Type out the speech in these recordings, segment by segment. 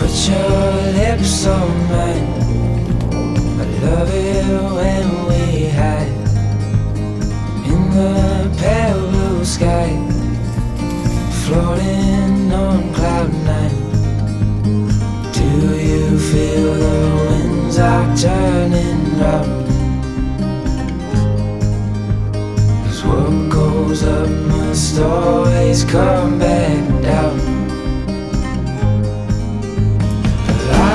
Put your lips on mine. I love it when we hide in the pale blue sky, floating on cloud nine. Do you feel the winds are turning round? 'Cause what goes up must always come back down.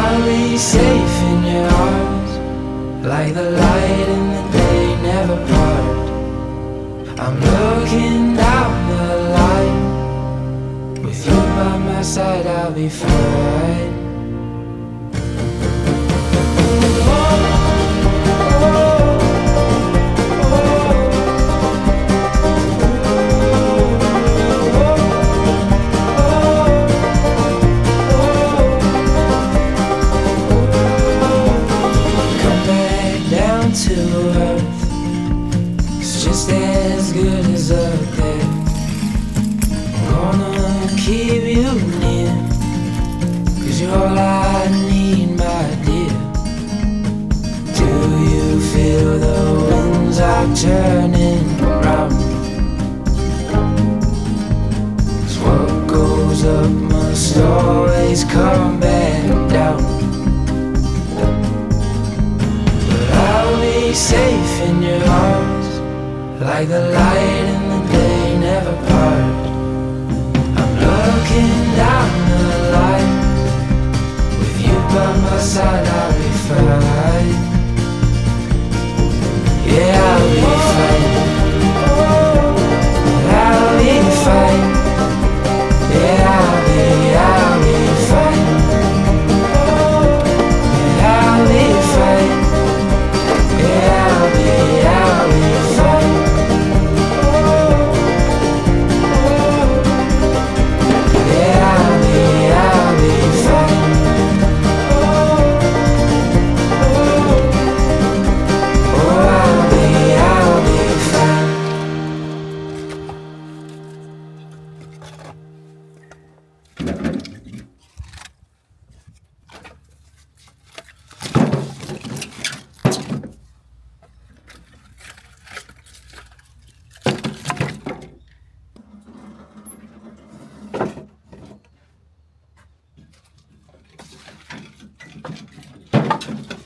I'll be safe in your arms, like the light in the day never part. I'm looking down the line, with you by my side I'll be fine. To earth, it's just as good as up there. I'm gonna keep you near, 'cause you're all I need, my dear. Do you feel the winds are turning round? 'Cause what goes up must always come back down. Safe in your arms, like the light in the day never part. I'm looking down the line, with you by my side I'll be fine. Yeah, I'll be fine. I'll be fine. Yeah, I'll be fine. Yeah, I'll be fine. I'll be fine. Yeah, I'll be fine. Oh, I'll be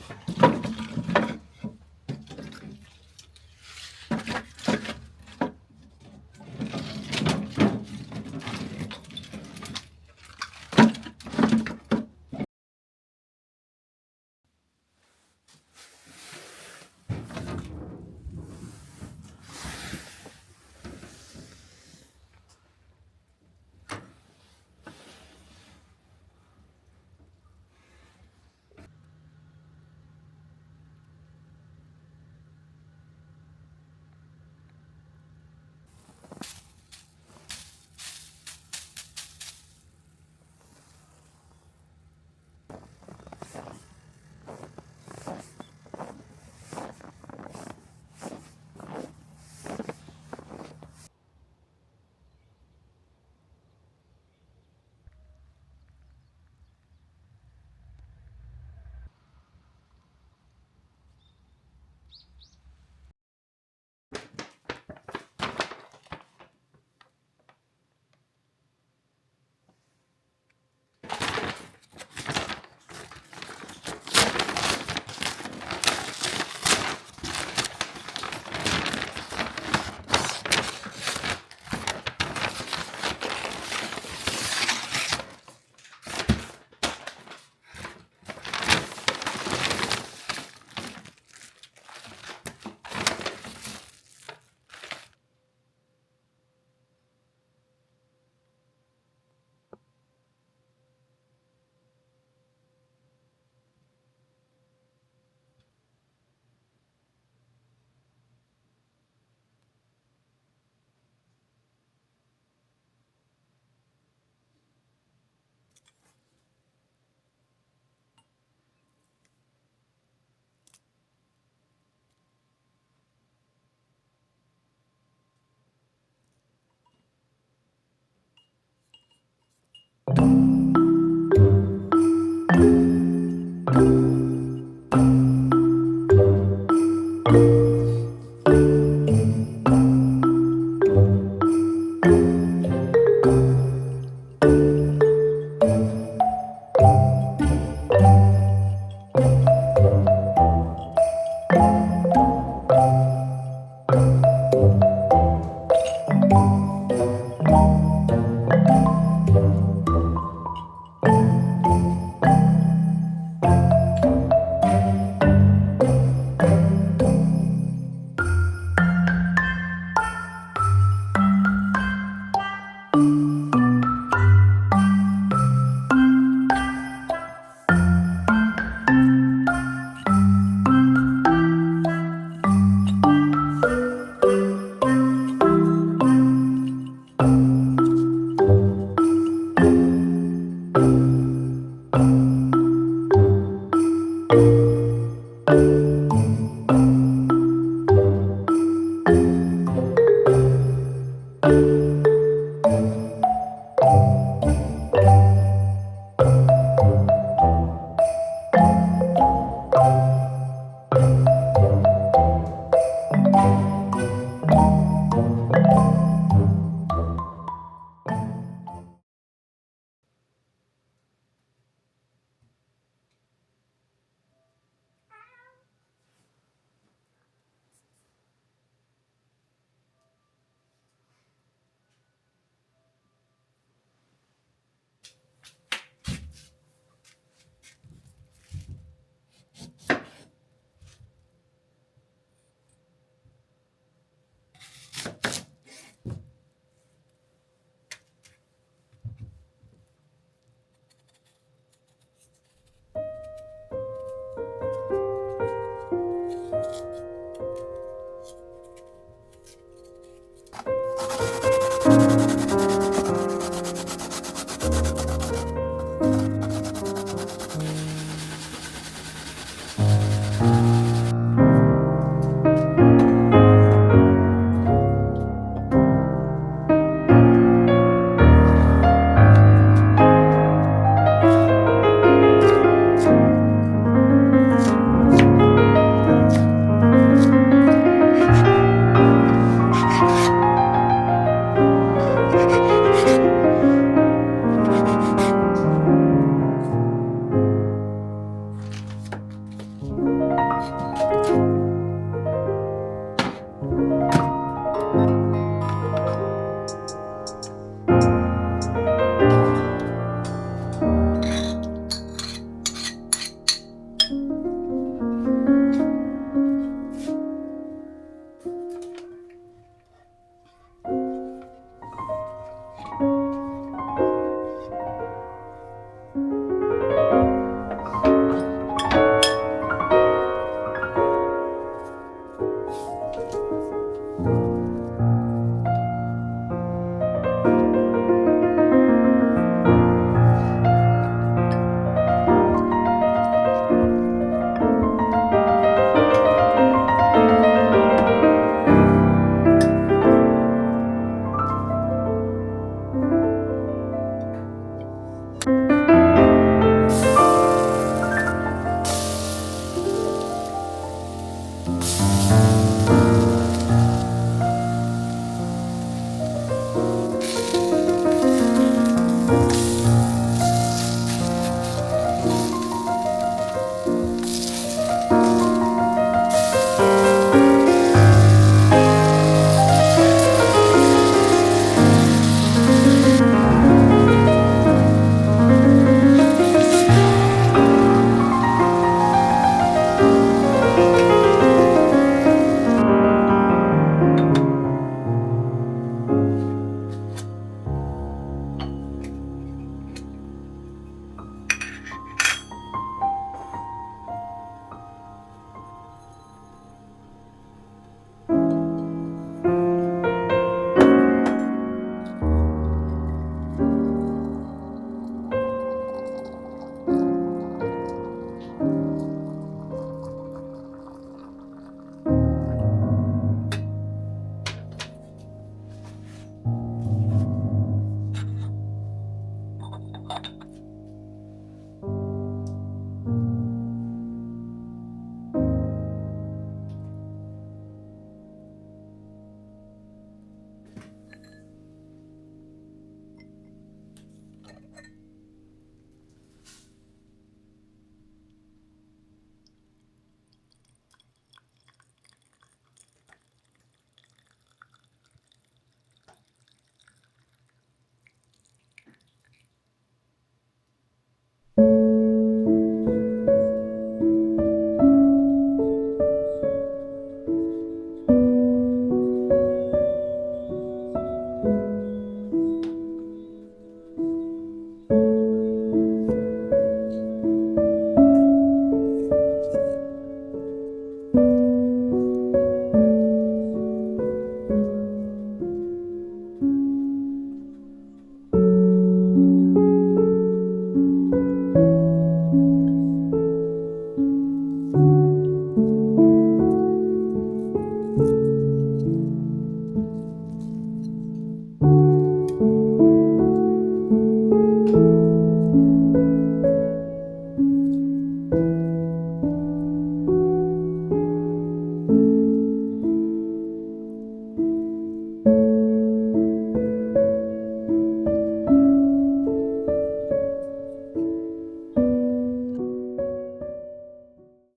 fine. Thank